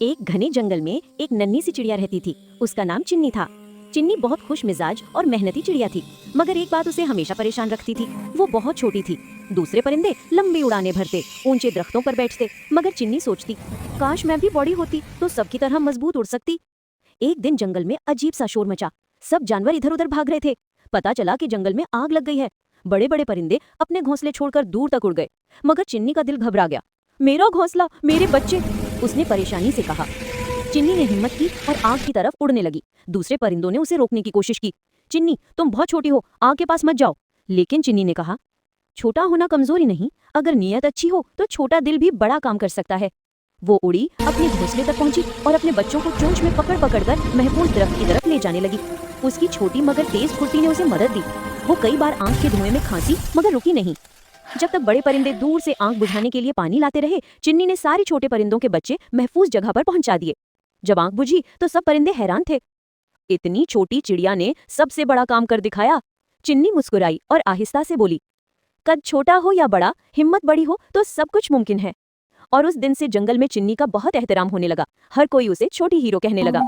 एक घने जंगल में एक नन्ही सी चिड़िया रहती थी। उसका नाम चिन्नी था। चिन्नी बहुत खुश मिजाज और मेहनती चिड़िया थी, मगर एक बात उसे हमेशा परेशान रखती थी। वो बहुत छोटी थी। दूसरे परिंदे लंबी उड़ानें भरते, ऊंचे दरख्तों पर बैठते, मगर चिन्नी सोचती, काश मैं भी बड़ी होती तो सबकी तरह मजबूत उड़ सकती। एक दिन जंगल में अजीब सा शोर मचा। सब जानवर इधर उधर भाग रहे थे। पता चला कि जंगल में आग लग गई है। बड़े बड़े परिंदे अपने घोंसले छोड़कर दूर तक उड़ गए, मगर चिन्नी का दिल घबरा गया। मेरा घोंसला, मेरे बच्चे, उसने परेशानी से कहा। चिन्नी ने हिम्मत की और आग की तरफ उड़ने लगी। दूसरे परिंदों ने उसे रोकने की कोशिश की। चिन्नी, तुम बहुत छोटी हो, आग के पास मत जाओ। लेकिन चिन्नी ने कहा, छोटा होना कमजोरी नहीं, अगर नीयत अच्छी हो तो छोटा दिल भी बड़ा काम कर सकता है। वो उड़ी, अपने घोंसले तक पहुंची और अपने बच्चों को चोंच में पकड़ पकड़ कर महफूज दरख्त की तरफ ले जाने लगी। उसकी छोटी मगर तेज फुर्ती ने उसे मदद दी। वो कई बार आग के धुएं में खांसी, मगर रुकी नहीं। जब तक बड़े परिंदे दूर से आग बुझाने के लिए पानी लाते रहे, चिन्नी ने सारे छोटे परिंदों के बच्चे महफूज जगह पर पहुंचा दिए। जब आग बुझी तो सब परिंदे हैरान थे। इतनी छोटी चिड़िया ने सबसे बड़ा काम कर दिखाया। चिन्नी मुस्कुराई और आहिस्ता से बोली, कद छोटा हो या बड़ा, हिम्मत बड़ी हो तो सब कुछ मुमकिन है। और उस दिन से जंगल में चिन्नी का बहुत एहतराम होने लगा। हर कोई उसे छोटी हीरो कहने लगा।